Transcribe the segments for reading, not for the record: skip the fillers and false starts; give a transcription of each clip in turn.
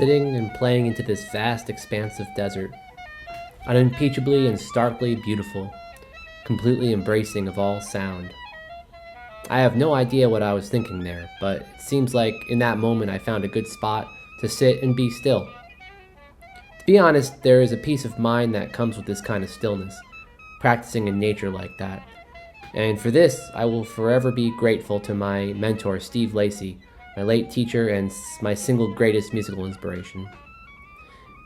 sitting and playing into this vast expanse of desert, unimpeachably and starkly beautiful, completely embracing of all sound. I have no idea what I was thinking there, but it seems like in that moment I found a good spot to sit and be still. To be honest, there is a peace of mind that comes with this kind of stillness, practicing in nature like that. And for this, I will forever be grateful to my mentor, Steve Lacy, my late teacher and my single greatest musical inspiration.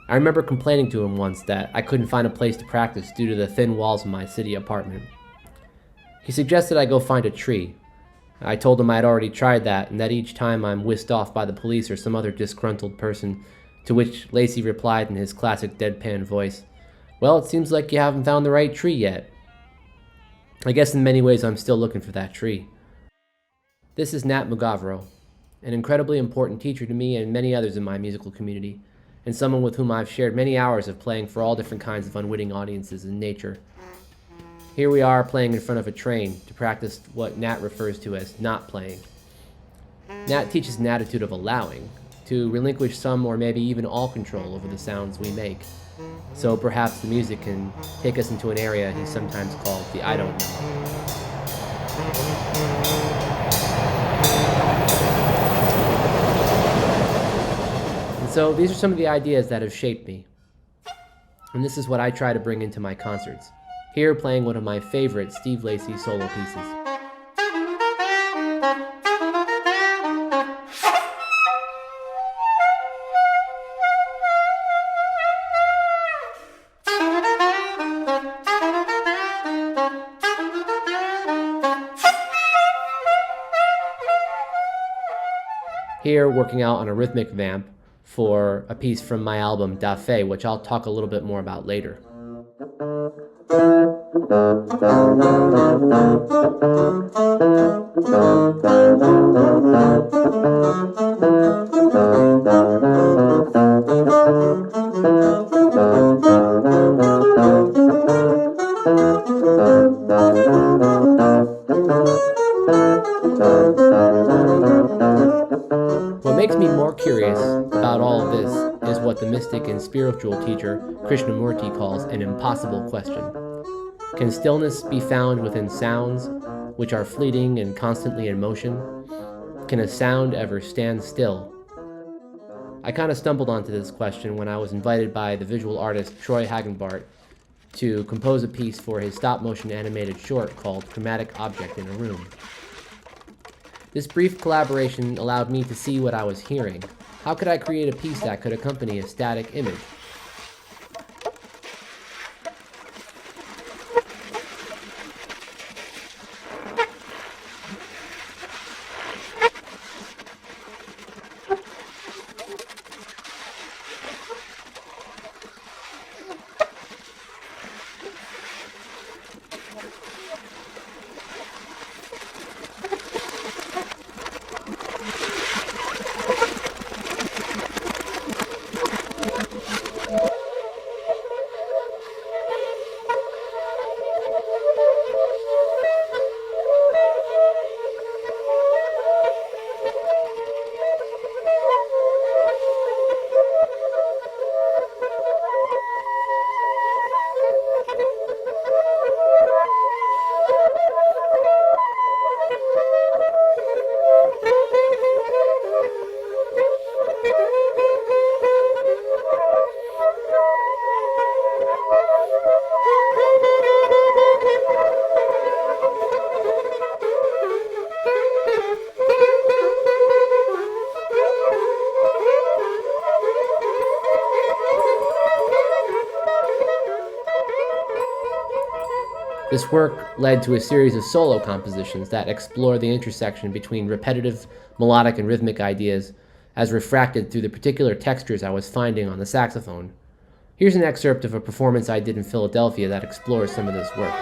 I remember complaining to him once that I couldn't find a place to practice due to the thin walls of my city apartment. He suggested I go find a tree. I told him I had already tried that, and that each time I'm whisked off by the police or some other disgruntled person, to which Lacy replied in his classic deadpan voice, "Well, it seems like you haven't found the right tree yet." I guess in many ways I'm still looking for that tree. This is Nat Mugavero, an incredibly important teacher to me and many others in my musical community, and someone with whom I've shared many hours of playing for all different kinds of unwitting audiences in nature. Here we are playing in front of a train to practice what Nat refers to as not playing. Nat teaches an attitude of allowing, to relinquish some or maybe even all control over the sounds we make. So perhaps the music can take us into an area he sometimes called the I don't know. And so these are some of the ideas that have shaped me. And this is what I try to bring into my concerts. Here playing one of my favorite Steve Lacy solo pieces. Here working out on a rhythmic vamp for a piece from my album Da Fe, which I'll talk a little bit more about later. What makes me more curious about all of this is what the mystic and spiritual teacher Krishnamurti calls an impossible question. Can stillness be found within sounds, which are fleeting and constantly in motion? Can a sound ever stand still? I kind of stumbled onto this question when I was invited by the visual artist Troy Hagenbart to compose a piece for his stop-motion animated short called Chromatic Object in a Room. This brief collaboration allowed me to see what I was hearing. How could I create a piece that could accompany a static image? This work led to a series of solo compositions that explore the intersection between repetitive, melodic, and rhythmic ideas as refracted through the particular textures I was finding on the saxophone. Here's an excerpt of a performance I did in Philadelphia that explores some of this work.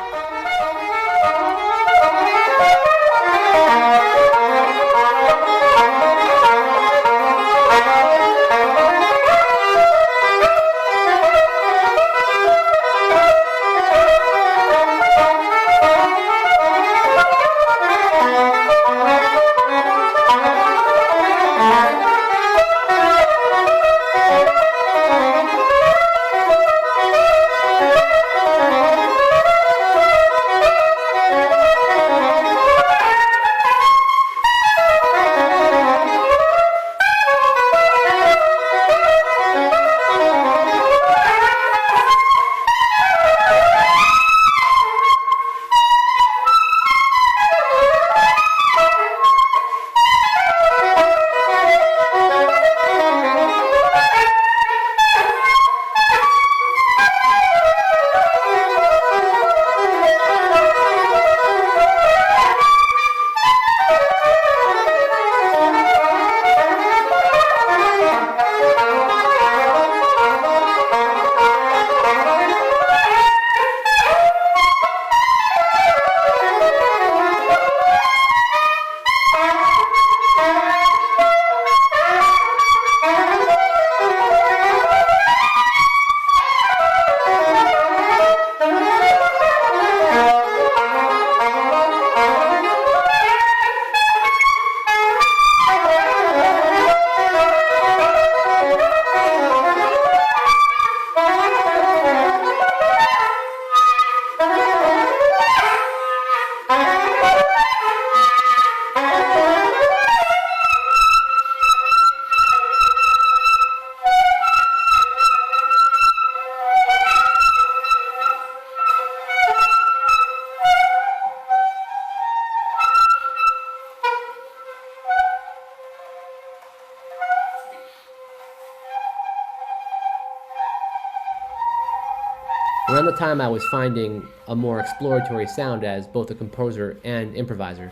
Around the time I was finding a more exploratory sound as both a composer and improviser,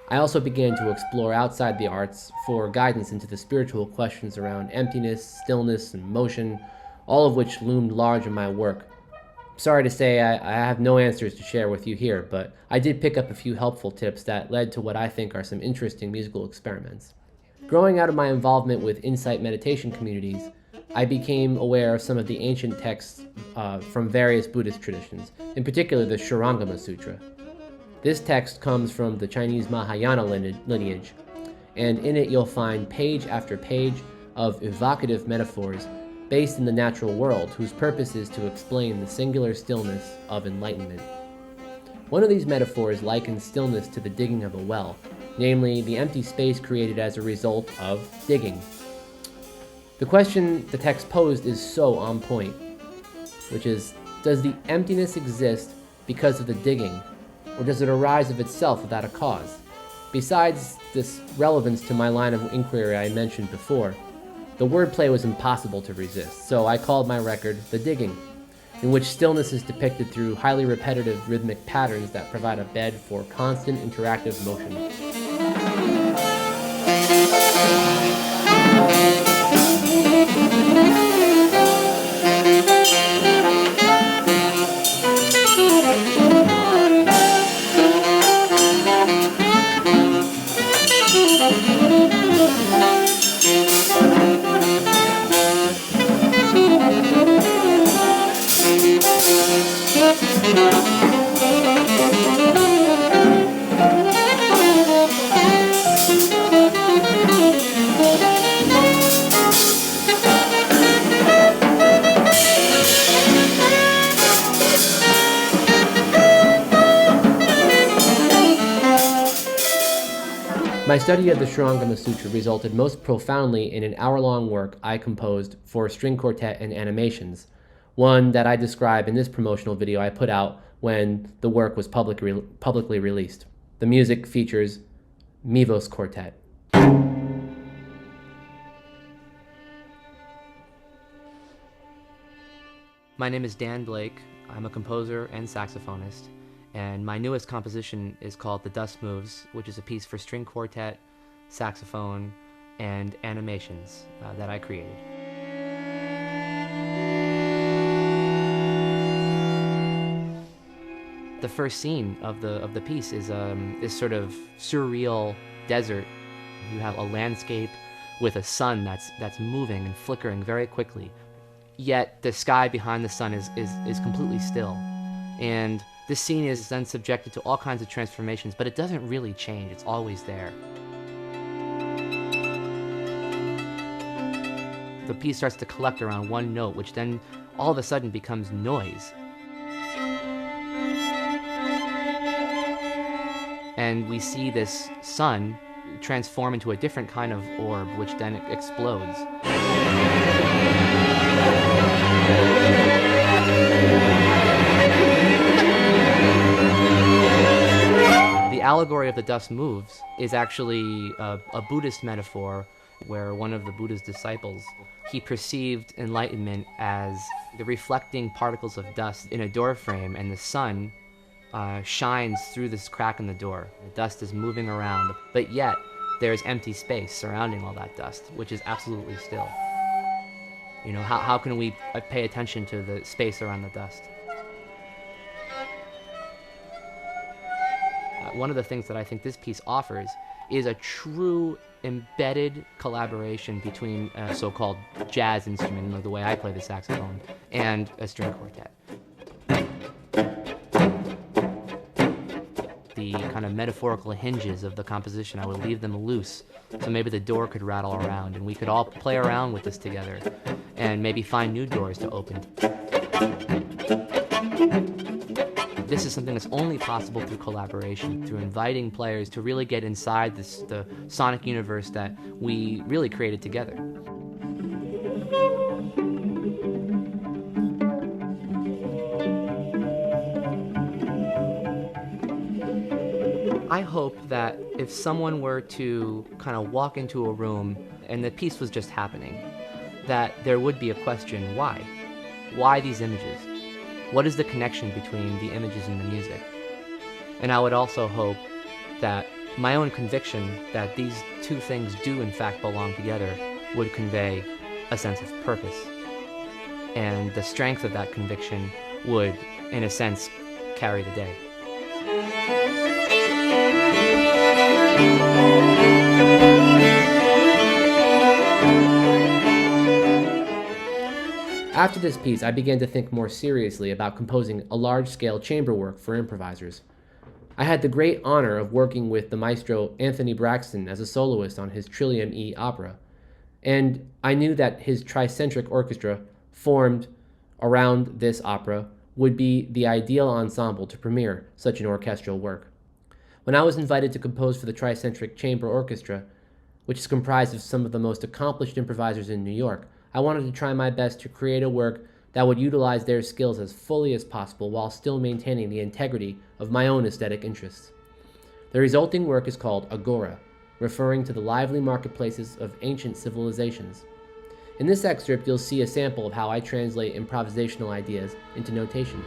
I also began to explore outside the arts for guidance into the spiritual questions around emptiness, stillness, and motion, all of which loomed large in my work. Sorry to say I have no answers to share with you here, but I did pick up a few helpful tips that led to what I think are some interesting musical experiments. Growing out of my involvement with insight meditation communities, I became aware of some of the ancient texts from various Buddhist traditions, in particular the Shurangama Sutra. This text comes from the Chinese Mahayana lineage, and in it you'll find page after page of evocative metaphors based in the natural world whose purpose is to explain the singular stillness of enlightenment. One of these metaphors likens stillness to the digging of a well, namely the empty space created as a result of digging. The question the text posed is so on point, which is, does the emptiness exist because of the digging, or does it arise of itself without a cause? Besides this relevance to my line of inquiry I mentioned before, the wordplay was impossible to resist, so I called my record The Digging, in which stillness is depicted through highly repetitive rhythmic patterns that provide a bed for constant interactive motion. My study of the Shurangama Sutra resulted most profoundly in an hour-long work I composed for string quartet and animations, one that I describe in this promotional video I put out when the work was publicly released. The music features Mivos Quartet. My name is Dan Blake. I'm a composer and saxophonist, and my newest composition is called The Dust Moves, which is a piece for string quartet, saxophone, and animations that I created. The first scene of the piece is this sort of surreal desert. You have a landscape with a sun that's moving and flickering very quickly, yet the sky behind the sun is completely still. And this scene is then subjected to all kinds of transformations, but it doesn't really change. It's always there. The piece starts to collect around one note, which then all of a sudden becomes noise. And we see this sun transform into a different kind of orb, which then explodes. The allegory of The Dust Moves is actually a Buddhist metaphor where one of the Buddha's disciples, he perceived enlightenment as the reflecting particles of dust in a door frame, and the sun shines through this crack in the door. The dust is moving around, but yet there's empty space surrounding all that dust, which is absolutely still. You know, how can we pay attention to the space around the dust? One of the things that I think this piece offers is a true embedded collaboration between a so-called jazz instrument, the way I play the saxophone, and a string quartet. The kind of metaphorical hinges of the composition, I would leave them loose, so maybe the door could rattle around and we could all play around with this together and maybe find new doors to open. This is something that's only possible through collaboration, through inviting players to really get inside the sonic universe that we really created together. I hope that if someone were to kind of walk into a room and the piece was just happening, that there would be a question, why? Why these images? What is the connection between the images and the music? And I would also hope that my own conviction that these two things do in fact belong together would convey a sense of purpose. And the strength of that conviction would, in a sense, carry the day. After this piece, I began to think more seriously about composing a large-scale chamber work for improvisers. I had the great honor of working with the maestro Anthony Braxton as a soloist on his Trillium E opera, and I knew that his Tri-Centric orchestra, formed around this opera, would be the ideal ensemble to premiere such an orchestral work. When I was invited to compose for the Tri-Centric Chamber Orchestra, which is comprised of some of the most accomplished improvisers in New York, I wanted to try my best to create a work that would utilize their skills as fully as possible while still maintaining the integrity of my own aesthetic interests. The resulting work is called Agora, referring to the lively marketplaces of ancient civilizations. In this excerpt, you'll see a sample of how I translate improvisational ideas into notation.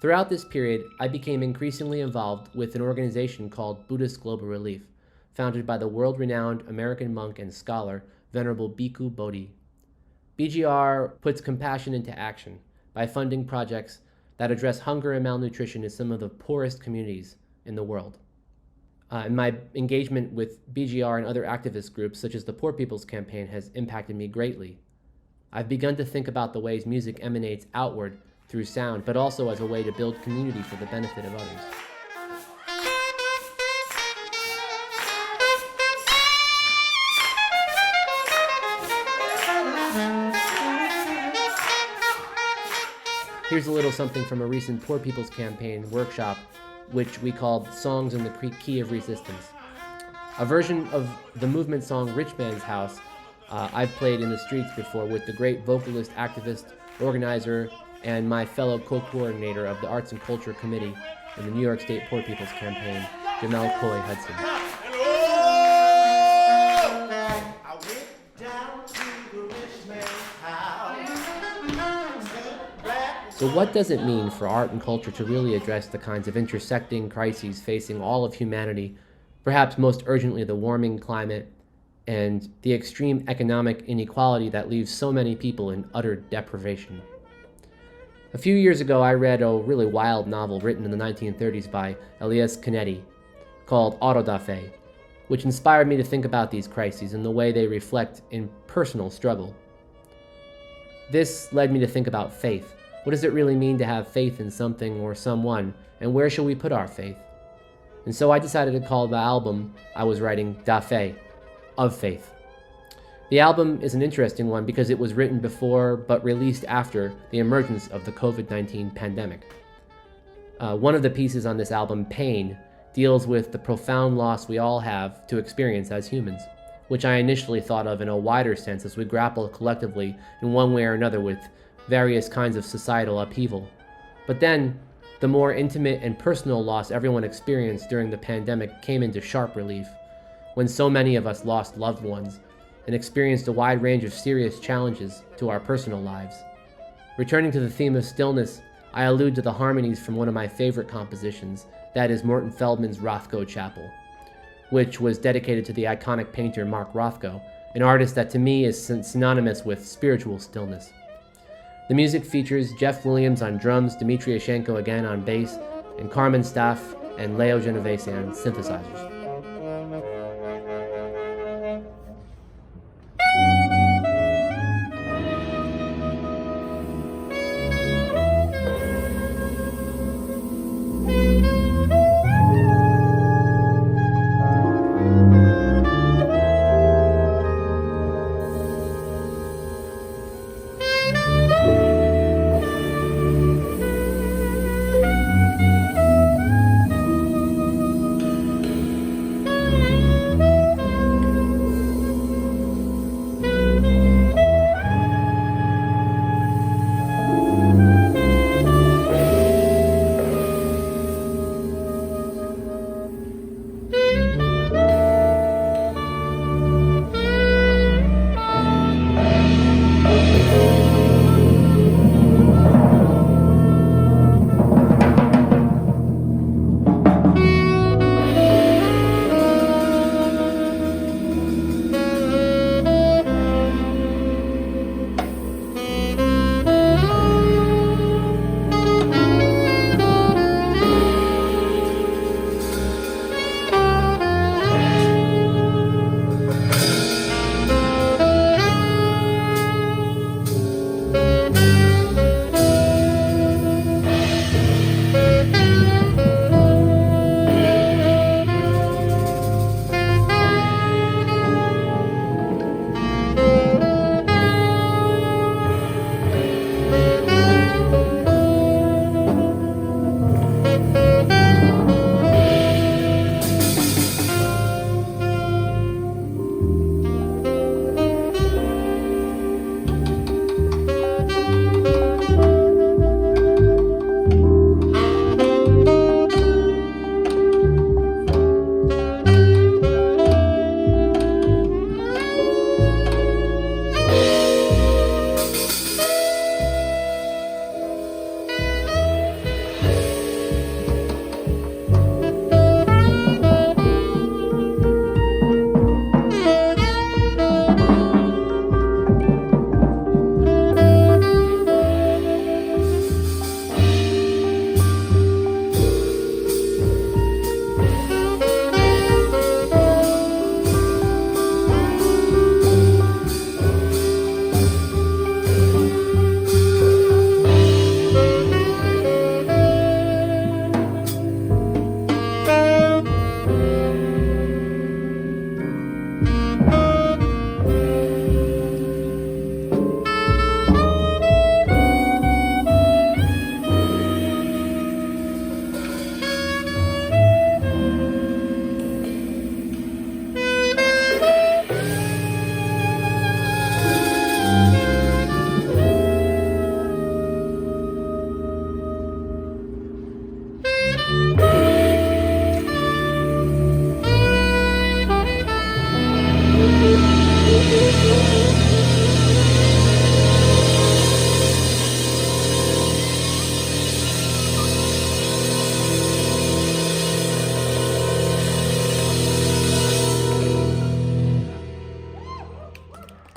Throughout this period, I became increasingly involved with an organization called Buddhist Global Relief, founded by the world-renowned American monk and scholar, Venerable Bhikkhu Bodhi. BGR puts compassion into action by funding projects that address hunger and malnutrition in some of the poorest communities in the world. And my engagement with BGR and other activist groups, such as the Poor People's Campaign, has impacted me greatly. I've begun to think about the ways music emanates outward through sound, but also as a way to build community for the benefit of others. Here's a little something from a recent Poor People's Campaign workshop, which we called Songs in the Key of Resistance. A version of the movement song Rich Man's House I've played in the streets before with the great vocalist, activist, organizer, and my fellow co-coordinator of the Arts and Culture Committee in the New York State Poor People's Campaign, Jamel Coy Hudson. So what does it mean for art and culture to really address the kinds of intersecting crises facing all of humanity, perhaps most urgently the warming climate and the extreme economic inequality that leaves so many people in utter deprivation? A few years ago, I read a really wild novel written in the 1930s by Elias Canetti called Autodafé, which inspired me to think about these crises and the way they reflect in personal struggle. This led me to think about faith. What does it really mean to have faith in something or someone, and where shall we put our faith? And so I decided to call the album I was writing Dafé, of faith. The album is an interesting one because it was written before but released after the emergence of the COVID-19 pandemic. One of the pieces on this album, Pain, deals with the profound loss we all have to experience as humans, which I initially thought of in a wider sense as we grapple collectively in one way or another with various kinds of societal upheaval. But then, the more intimate and personal loss everyone experienced during the pandemic came into sharp relief, when so many of us lost loved ones and experienced a wide range of serious challenges to our personal lives. Returning to the theme of stillness, I allude to the harmonies from one of my favorite compositions, that is Morton Feldman's Rothko Chapel, which was dedicated to the iconic painter Mark Rothko, an artist that to me is synonymous with spiritual stillness. The music features Jeff Williams on drums, Dmitry Yashenko again on bass, and Carmen Staff and Leo Genovese on synthesizers.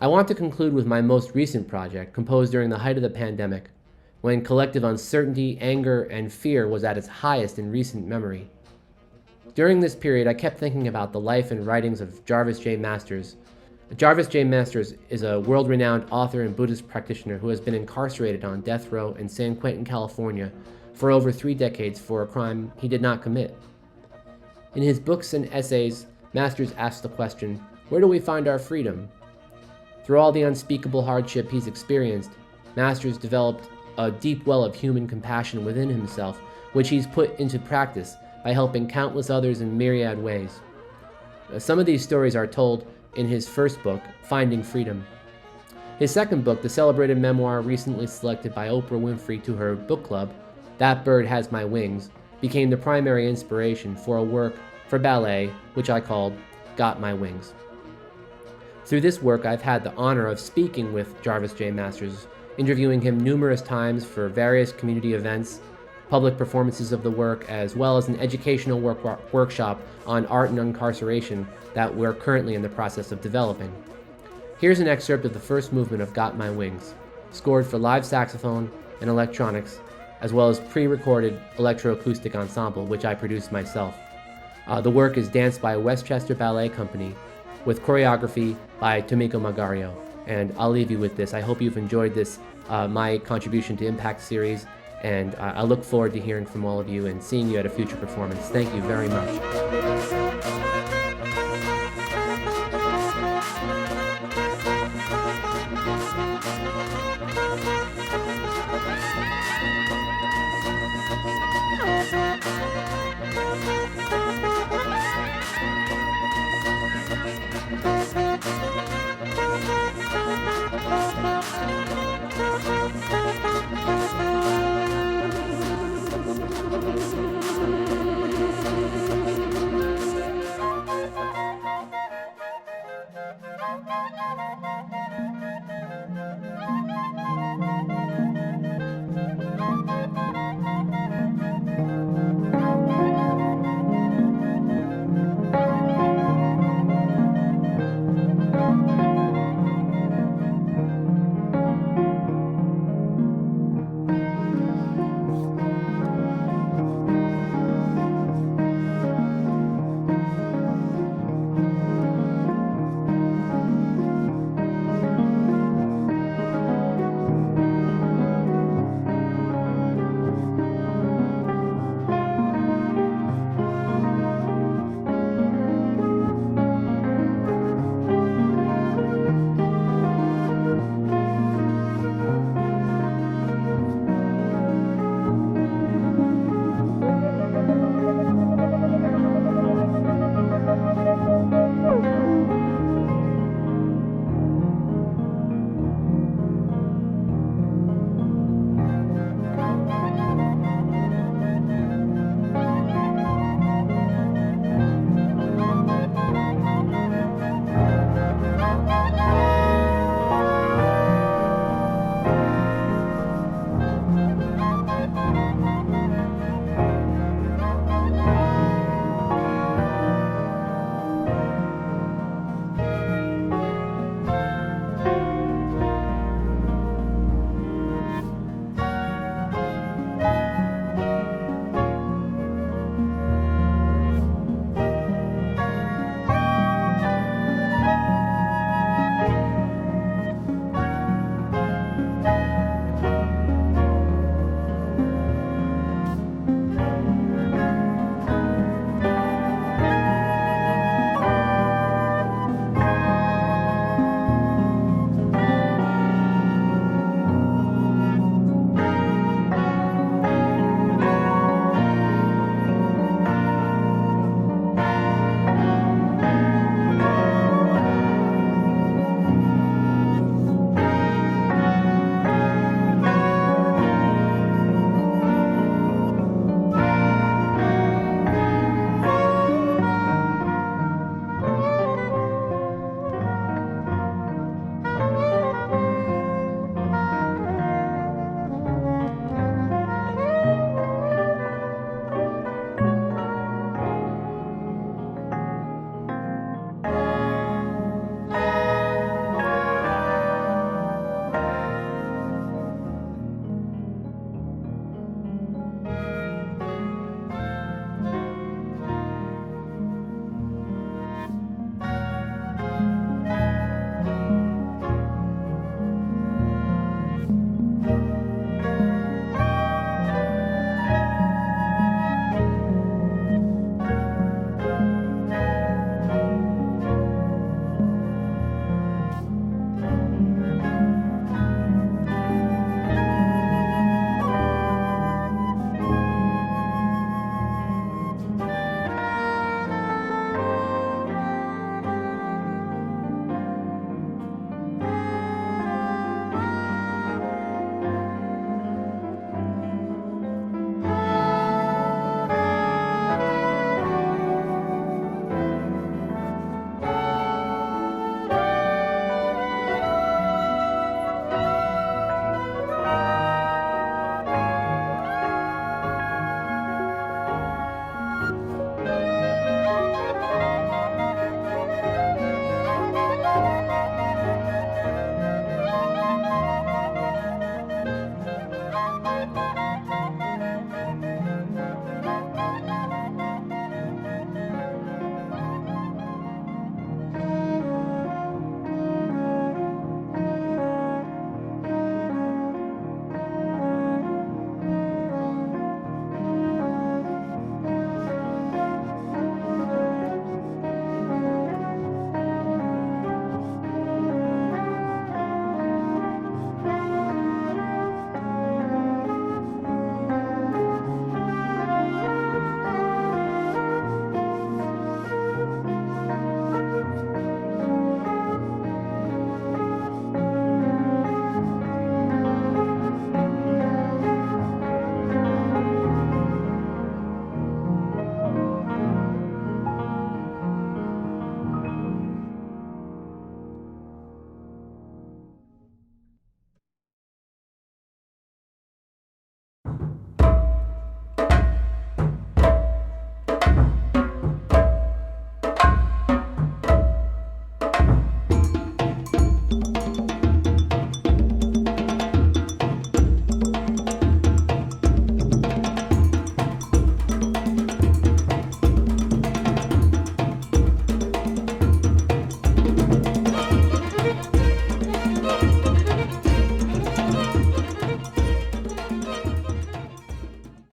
I want to conclude with my most recent project, composed during the height of the pandemic, when collective uncertainty, anger, and fear was at its highest in recent memory. During this period, I kept thinking about the life and writings of Jarvis J. Masters. Jarvis J. Masters is a world-renowned author and Buddhist practitioner who has been incarcerated on death row in San Quentin, California, for over 3 decades for a crime he did not commit. In his books and essays, Masters asks the question, where do we find our freedom? Through all the unspeakable hardship he's experienced, Masters developed a deep well of human compassion within himself, which he's put into practice by helping countless others in myriad ways. Some of these stories are told in his first book, Finding Freedom. His second book, the celebrated memoir recently selected by Oprah Winfrey to her book club, That Bird Has My Wings, became the primary inspiration for a work for ballet, which I called Got My Wings. Through this work, I've had the honor of speaking with Jarvis J. Masters, interviewing him numerous times for various community events, public performances of the work, as well as an educational workshop on art and incarceration that we're currently in the process of developing. Here's an excerpt of the first movement of Got My Wings, scored for live saxophone and electronics, as well as pre-recorded electroacoustic ensemble, which I produced myself. The work is danced by Westchester Ballet Company, with choreography by Tomiko Magario. And I'll leave you with this. I hope you've enjoyed this, my contribution to Impact series, and I look forward to hearing from all of you and seeing you at a future performance. Thank you very much.